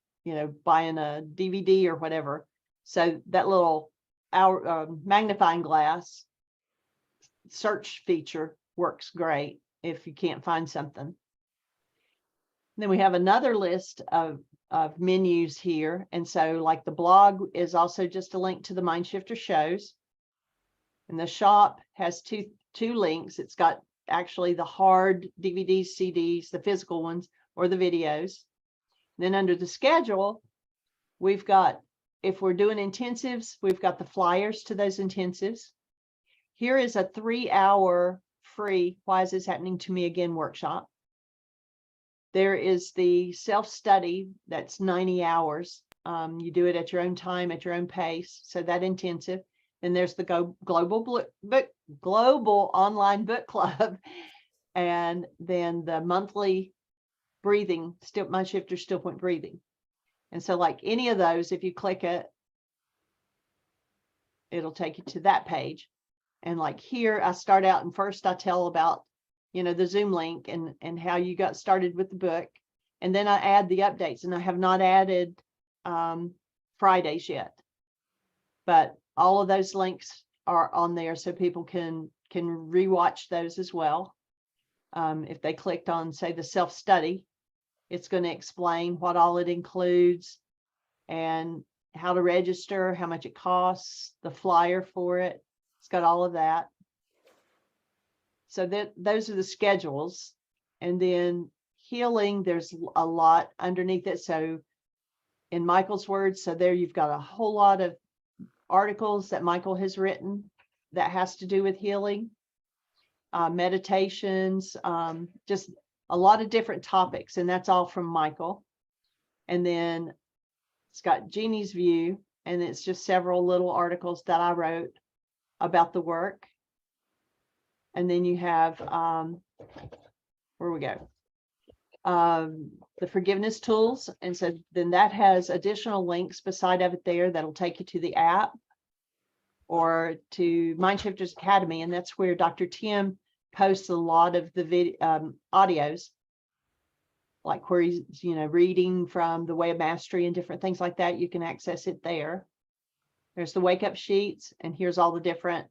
buying a DVD or whatever. So that little magnifying glass search feature works great if you can't find something. Then we have another list of menus here. And so like the blog is also just a link to the Mindshifter shows. And the shop has two links. It's got actually the hard DVDs, CDs, the physical ones, or the videos. Then under the schedule, we've got, if we're doing intensives, we've got the flyers to those intensives. Here is a 3-hour free Why Is This Happening to Me Again workshop. There is the self-study that's 90 hours. You do it at your own time, at your own pace. So that intensive. And there's the global online book club. And then the monthly breathing, Mindshifter Still Point breathing. And so like any of those, if you click it, it'll take you to that page. And like here, I start out and first I tell about, the Zoom link and how you got started with the book. And then I add the updates, and I have not added Fridays yet, but all of those links are on there so people can rewatch those as well. If they clicked on, say, the self-study, it's going to explain what all it includes and how to register, how much it costs, the flyer for it. It's got all of that. So those are the schedules. And then healing, there's a lot underneath it. So in Michael's words, so there you've got a whole lot of articles that Michael has written that has to do with healing, meditations, just a lot of different topics. And that's all from Michael. And then it's got Jeannie's view, and it's just several little articles that I wrote about the work. And then you have, where we go, the forgiveness tools. And so then that has additional links beside of it there that'll take you to the app or to Mindshifters Academy. And that's where Dr. Tim posts a lot of the video audios, like where he's, reading from the Way of Mastery and different things like that. You can access it there. There's the wake up sheets, and here's all the different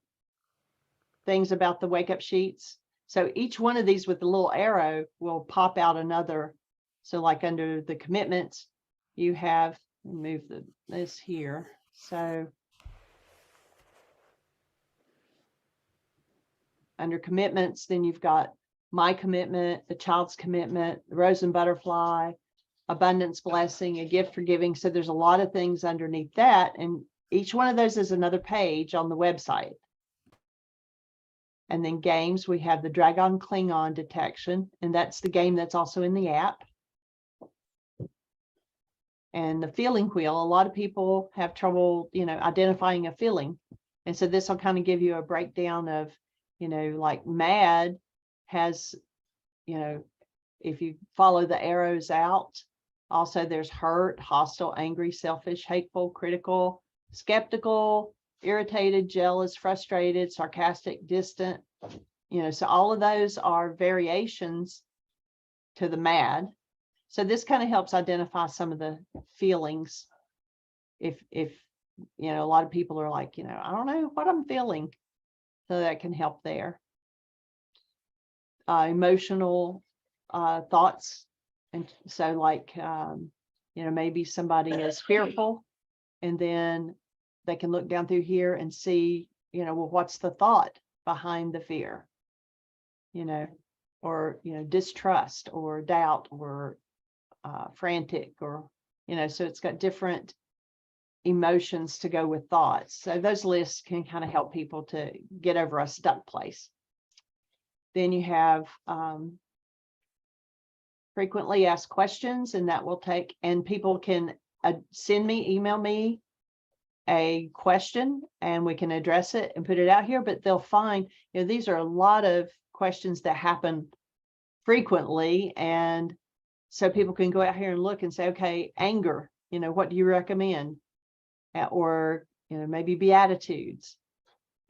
things about the wake up sheets. So each one of these with the little arrow will pop out another. So like under the commitments, you have, move this here. So under commitments, then you've got my commitment, the child's commitment, the rose and butterfly, abundance blessing, a gift for giving. So there's a lot of things underneath that. And each one of those is another page on the website. And then games, we have the Dragon Klingon detection, and that's the game that's also in the app. And the feeling wheel, a lot of people have trouble, identifying a feeling. And so this will kind of give you a breakdown of, like MAD has, if you follow the arrows out, also there's hurt, hostile, angry, selfish, hateful, critical, skeptical, irritated, jealous, frustrated, sarcastic, distant, so all of those are variations to the MAD. So this kind of helps identify some of the feelings. If a lot of people are like, I don't know what I'm feeling. So that can help there. Emotional thoughts. And so like, maybe somebody is fearful, and then they can look down through here and see, well, what's the thought behind the fear, or, distrust or doubt or frantic, or, so it's got different emotions to go with thoughts. So those lists can kind of help people to get over a stuck place. Then you have frequently asked questions, and that will take, and people can email me a question, and we can address it and put it out here. But they'll find, these are a lot of questions that happen frequently. And so people can go out here and look and say, okay, anger, what do you recommend? Or, maybe beatitudes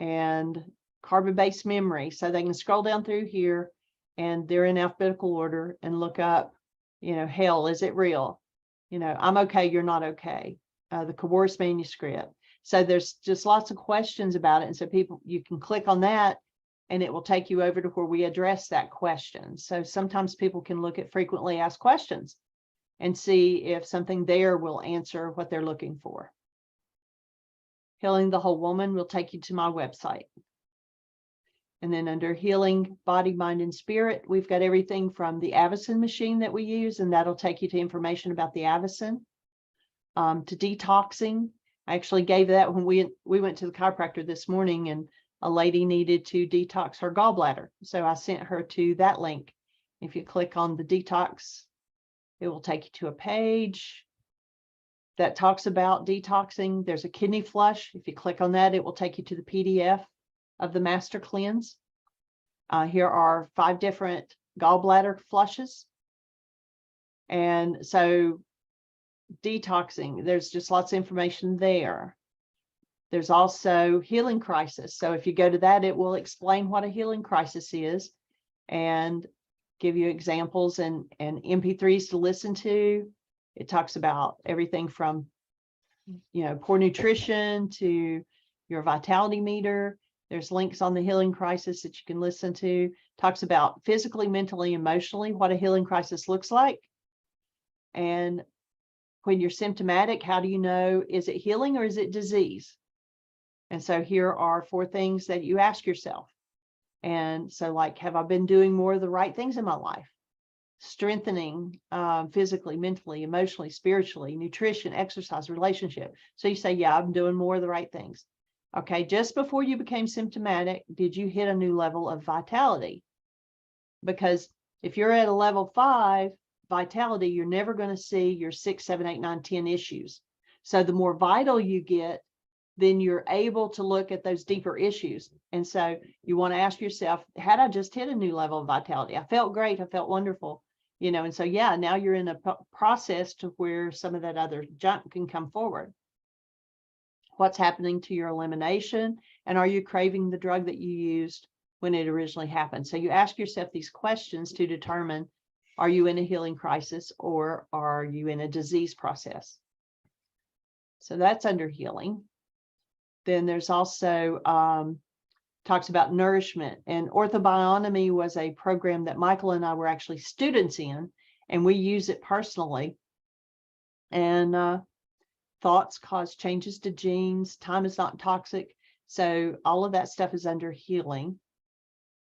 and carbon-based memory. So they can scroll down through here, and they're in alphabetical order, and look up, hell, is it real? I'm okay, you're not okay. The Coerce manuscript. So there's just lots of questions about it. And so you can click on that and it will take you over to where we address that question. So sometimes people can look at frequently asked questions and see if something there will answer what they're looking for. Healing the Whole Woman will take you to my website. And then under Healing Body, Mind, and Spirit, we've got everything from the Avacen machine that we use, and that'll take you to information about the Avacen, to detoxing. I actually gave that when we went to the chiropractor this morning, and a lady needed to detox her gallbladder. So I sent her to that link. If you click on the detox, it will take you to a page that talks about detoxing. There's a kidney flush. If you click on that, it will take you to the PDF of the Master Cleanse. Here are 5 different gallbladder flushes. And so detoxing, there's just lots of information there. There's also healing crisis. So if you go to that, it will explain what a healing crisis is and give you examples and MP3s to listen to. It talks about everything from, poor nutrition to your vitality meter. There's links on the healing crisis that you can listen to. Talks about physically, mentally, emotionally, what a healing crisis looks like. And when you're symptomatic, how do you know, is it healing or is it disease? And so here are 4 things that you ask yourself. And so like, have I been doing more of the right things in my life? Strengthening physically, mentally, emotionally, spiritually, nutrition, exercise, relationship. So you say, yeah, I'm doing more of the right things. Okay, just before you became symptomatic, did you hit a new level of vitality? Because if you're at a level 5 vitality, you're never going to see your 6, 7, 8, 9, 10 issues. So the more vital you get, then you're able to look at those deeper issues. And so you want to ask yourself, had I just hit a new level of vitality? I felt great. I felt wonderful. And so, yeah, now you're in a process to where some of that other junk can come forward. What's happening to your elimination? And are you craving the drug that you used when it originally happened? So you ask yourself these questions to determine, are you in a healing crisis or are you in a disease process? So that's under healing. Then there's also talks about nourishment, and Orthobionomy was a program that Michael and I were actually students in, and we use it personally. And thoughts cause changes to genes. Time is not toxic. So all of that stuff is under healing.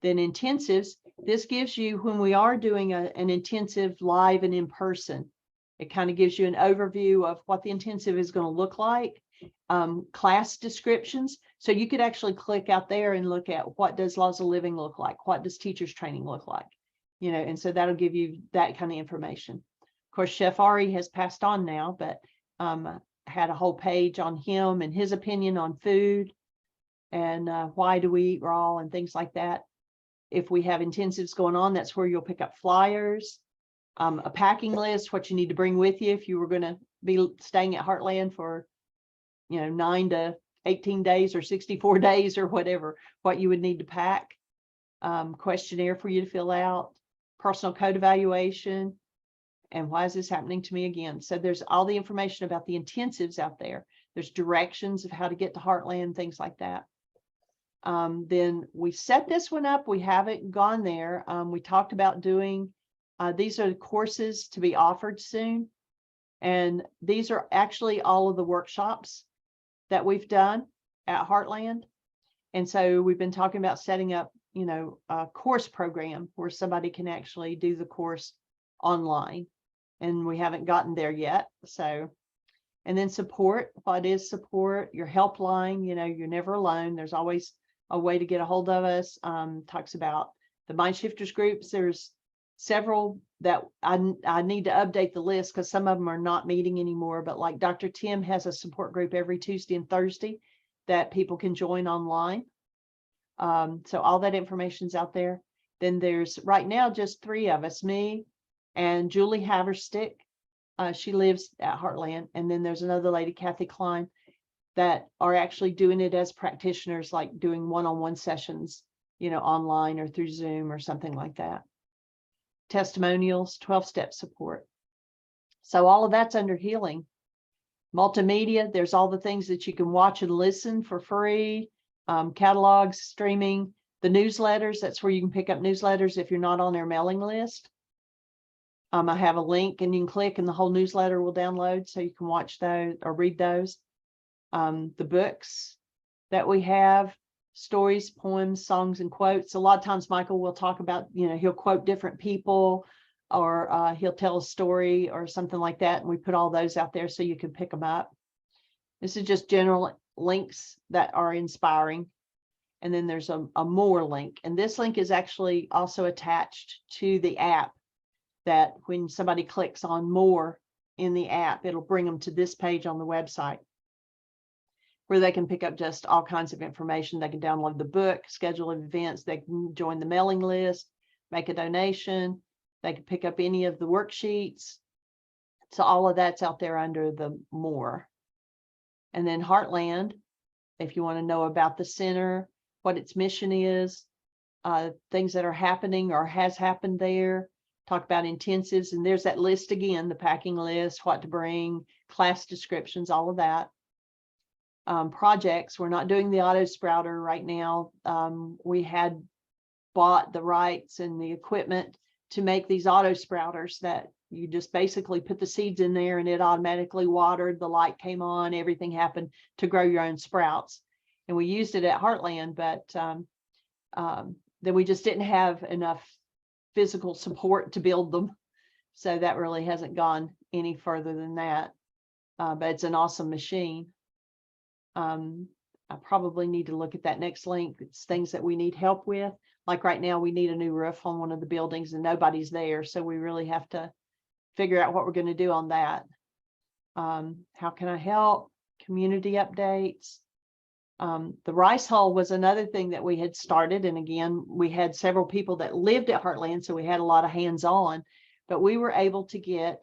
Then intensives, this gives you, when we are doing an intensive live and in person, it kind of gives you an overview of what the intensive is going to look like. Class descriptions. So you could actually click out there and look at, what does Laws of Living look like? What does teachers training look like? And so that'll give you that kind of information. Of course, Chef Ari has passed on now, but had a whole page on him and his opinion on food and why do we eat raw and things like that. If we have intensives going on, that's where you'll pick up flyers, a packing list, what you need to bring with you if you were going to be staying at Heartland for 9 to 18 days or 64 days or whatever, what you would need to pack, questionnaire for you to fill out, personal code evaluation, and why is this happening to me again? So there's all the information about the intensives out there. There's directions of how to get to Heartland, things like that. Then we set this one up. We haven't gone there. We talked about doing, these are the courses to be offered soon. And these are actually all of the workshops that we've done at Heartland. And so we've been talking about setting up, a course program where somebody can actually do the course online. And we haven't gotten there yet. So, and then support, what is support? Your helpline, you're never alone. There's always a way to get a hold of us. Talks about the Mind Shifters groups. There's several that I need to update the list because some of them are not meeting anymore, but like Dr. Tim has a support group every Tuesday and Thursday that people can join online. So all that information's out there. Then there's right now just 3 of us, me and Julie Haverstick. She lives at Heartland. And then there's another lady, Kathy Klein, that are actually doing it as practitioners, like doing one-on-one sessions, online or through Zoom or something like that. Testimonials, 12-step support. So all of that's under healing. Multimedia, there's all the things that you can watch and listen for free, catalogs, streaming. The newsletters, that's where you can pick up newsletters if you're not on their mailing list. I have a link and you can click and the whole newsletter will download so you can watch those or read those. The books that we have, stories, poems, songs, and quotes. A lot of times Michael will talk about, he'll quote different people or he'll tell a story or something like that. And we put all those out there so you can pick them up. This is just general links that are inspiring. And then there's a more link. And this link is actually also attached to the app, that when somebody clicks on more in the app, it'll bring them to this page on the website where they can pick up just all kinds of information. They can download the book, schedule events, they can join the mailing list, make a donation, they can pick up any of the worksheets. So all of that's out there under the more. And then Heartland, if you want to know about the center, what its mission is, things that are happening or has happened there, talk about intensives, and there's that list again, the packing list, what to bring, class descriptions, all of that. Projects, we're not doing the auto sprouter right now. We had bought the rights and the equipment to make these auto sprouters that you just basically put the seeds in there and it automatically watered, the light came on, everything happened to grow your own sprouts. And we used it at Heartland, but then we just didn't have enough physical support to build them. So that really hasn't gone any further than that. But it's an awesome machine. I probably need to look at that next link. It's things that we need help with. Like right now, we need a new roof on one of the buildings and nobody's there. So we really have to figure out what we're going to do on that. How can I help? Community updates. The rice hull was another thing that we had started. And again, we had several people that lived at Heartland, so we had a lot of hands-on, but we were able to get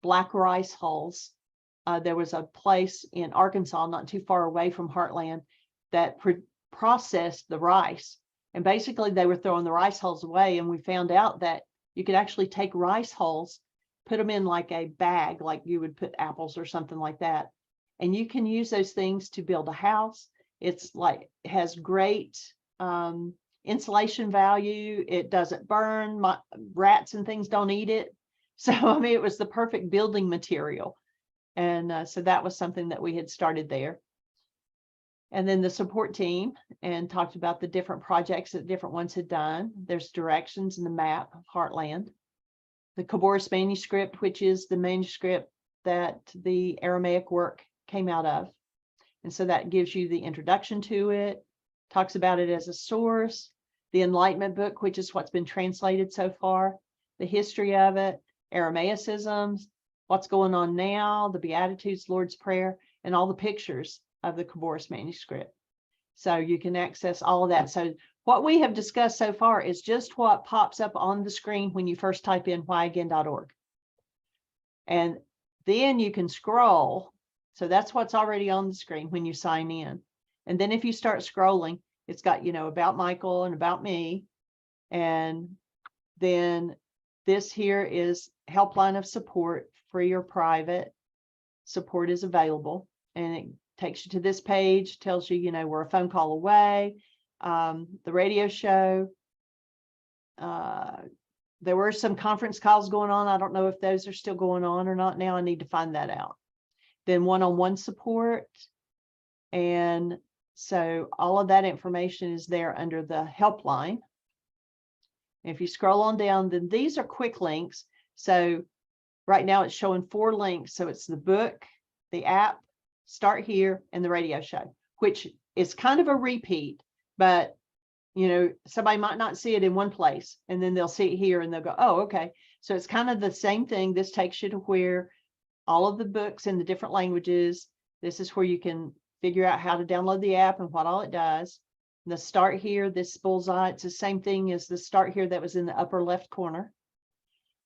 black rice hulls. There was a place in Arkansas, not too far away from Heartland, that processed the rice. And basically they were throwing the rice hulls away. And we found out that you could actually take rice hulls, put them in like a bag, like you would put apples or something like that. And you can use those things to build a house. It's like, it has great insulation value. It doesn't burn. Rats and things don't eat it. So, I mean, it was the perfect building material. And so that was something that we had started there. And then the support team, and talked about the different projects that different ones had done. There's directions in the map of Heartland. The Khaboris manuscript, which is the manuscript that the Aramaic work came out of. And so that gives you the introduction to it, talks about it as a source, the Enlightenment book, which is what's been translated so far, the history of it, Aramaicisms, what's going on now, the Beatitudes, Lord's Prayer, and all the pictures of the Khaboris manuscript. So you can access all of that. So what we have discussed so far is just what pops up on the screen when you first type in whyagain.org. And then you can scroll. So that's what's already on the screen when you sign in. And then if you start scrolling, it's got, about Michael and about me. And then this here is helpline of support, free or private. Support is available. And it takes you to this page, tells you, we're a phone call away. The radio show. There were some conference calls going on. I don't know if those are still going on or not now. I need to find that out. Then one-on-one support. And so all of that information is there under the helpline. If you scroll on down, then these are quick links. So right now it's showing 4 links. So it's the book, the app, Start Here, and the radio show, which is kind of a repeat, but somebody might not see it in one place and then they'll see it here and they'll go, oh, okay. So it's kind of the same thing. This takes you to where all of the books in the different languages. This is where you can figure out how to download the app and what all it does. And the Start Here, this bullseye, it's the same thing as the Start Here that was in the upper left corner.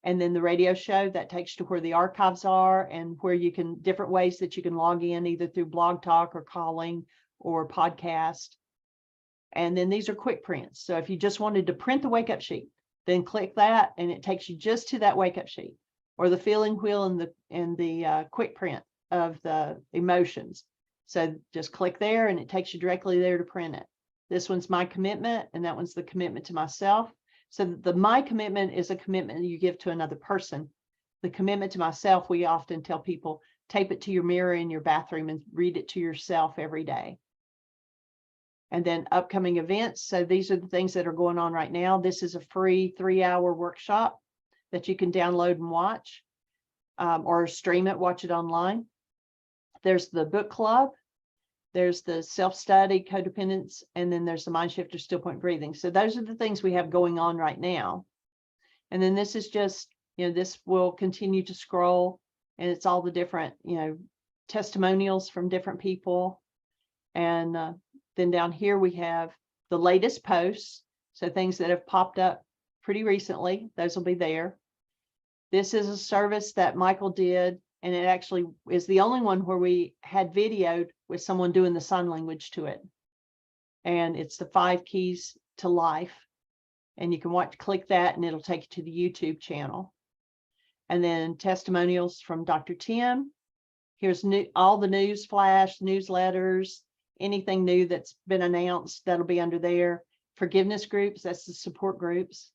And then the radio show, that takes you to where the archives are and where you can, different ways that you can log in either through Blog Talk or calling or podcast. And then these are quick prints. So if you just wanted to print the wake up sheet, then click that and it takes you just to that wake up sheet, or the feeling wheel and the quick print of the emotions. So just click there and it takes you directly there to print it. This one's my commitment, and that one's the commitment to myself. So the my commitment is a commitment you give to another person. The commitment to myself, we often tell people, tape it to your mirror in your bathroom and read it to yourself every day. And then upcoming events. So these are the things that are going on right now. This is a free 3-hour workshop that you can download and watch, or stream it, watch it online. There's the book club. There's the self-study, codependence, and then there's the mind shifter, still point breathing. So those are the things we have going on right now. And then this is just, this will continue to scroll, and it's all the different, testimonials from different people. And then down here we have the latest posts. So things that have popped up pretty recently, those will be there. This is a service that Michael did, and it actually is the only one where we had videoed with someone doing the sign language to it. And it's the 5 keys to life. And you can click that, and it'll take you to the YouTube channel. And then testimonials from Dr. Tim. Here's all the news flash, newsletters, anything new that's been announced, that'll be under there. Forgiveness groups, that's the support groups.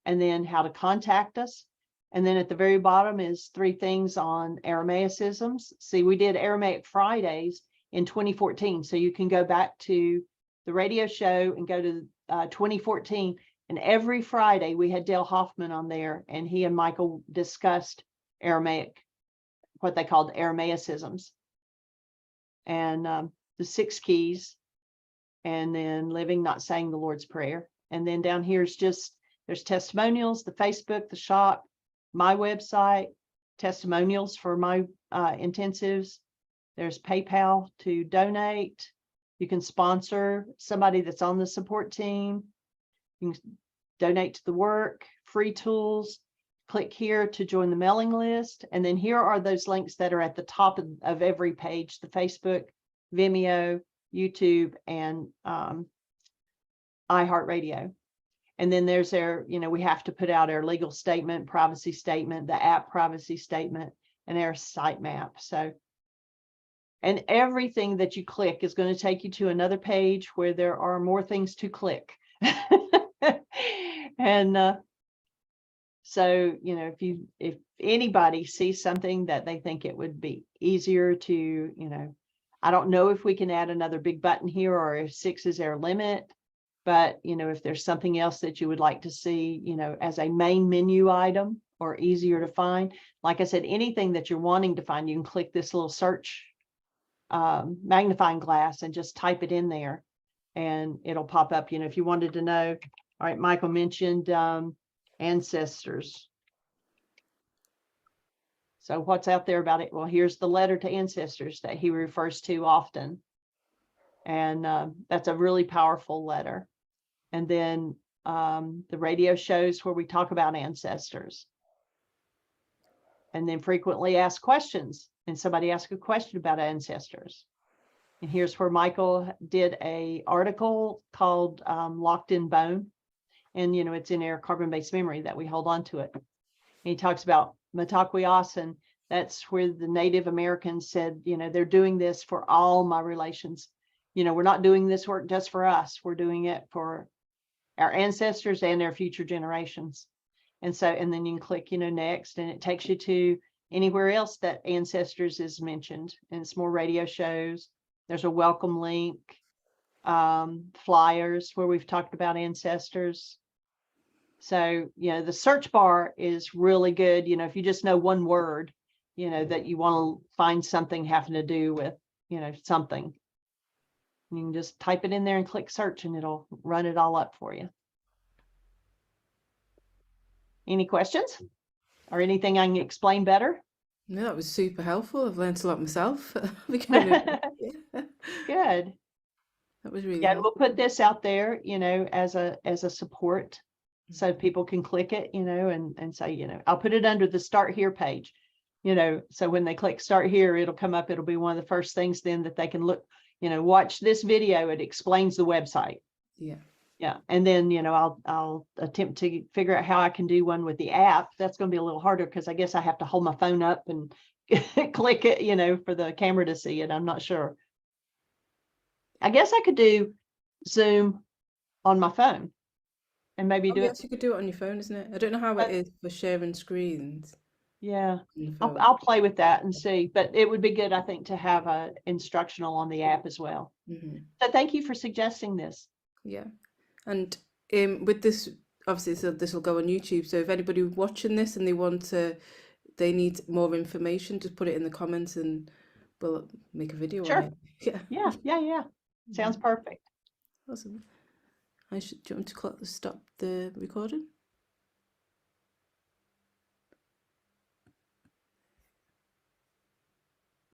And then how to contact us. And then at the very bottom is 3 things on Aramaicisms. See, we did Aramaic Fridays in 2014. So you can go back to the radio show and go to 2014. And every Friday we had Dale Hoffman on there, and he and Michael discussed Aramaic, what they called Aramaicisms. And the 6 keys, and then living, not saying the Lord's Prayer. And then down here is there's testimonials, the Facebook, the shop, my website, testimonials for my intensives. There's PayPal to donate. You can sponsor somebody that's on the support team. You can donate to the work, free tools. Click here to join the mailing list. And then here are those links that are at the top of every page: the Facebook, Vimeo, YouTube, and iHeartRadio. And then there's we have to put out our legal statement, privacy statement, the app privacy statement, and our site map. So, and everything that you click is going to take you to another page where there are more things to click. And so, if anybody sees something that they think it would be easier to, I don't know if we can add another big button here, or if 6 is our limit. But, if there's something else that you would like to see, as a main menu item or easier to find, like I said, anything that you're wanting to find, you can click this little search magnifying glass and just type it in there, and it'll pop up. If you wanted to know, all right, Michael mentioned ancestors. So what's out there about it? Well, here's the letter to ancestors that he refers to often. And that's a really powerful letter. And then the radio shows where we talk about ancestors. And then frequently asked questions. And somebody asked a question about ancestors. And here's where Michael did an article called Locked in Bone. And, it's in our carbon-based memory that we hold on to it. And he talks about Mitakuye, that's where the Native Americans said, they're doing this for all my relations. We're not doing this work just for us. We're doing it for our ancestors and their future generations. And so, and then you can click, next, and it takes you to anywhere else that ancestors is mentioned. And it's more radio shows. There's a welcome link, flyers where we've talked about ancestors. So, the search bar is really good. If you just know one word, that you want to find something having to do with, something. You can just type it in there and click search, and it'll run it all up for you. Any questions or anything I can explain better? No, that was super helpful. I've learned a lot myself. Good. That was really Yeah, helpful. we'll put this out there, as a support, so people can click it, and say, I'll put it under the Start Here page, so when they click Start Here, it'll come up. It'll be one of the first things then that they can look, watch this video. It explains the website. Yeah. And then, I'll attempt to figure out how I can do one with the app. That's going to be a little harder because I guess I have to hold my phone up and click it, for the camera to see it. I'm not sure. I guess I could do Zoom on my phone and maybe Oh, do it. yes, you could do it on your phone, isn't it? I don't know how it is for sharing screens Yeah, on the I'll, phone. I'll play with that and see, but it would be good, I think, to have a instructional on the app as well. Hmm. So thank you for suggesting this. Yeah. And with this, obviously, so this will go on YouTube. So if anybody watching this and they need more information, just put it in the comments and we'll make a video on Sure. it. Yeah. Yeah. Sounds perfect. Awesome. Do you want me to stop the recording?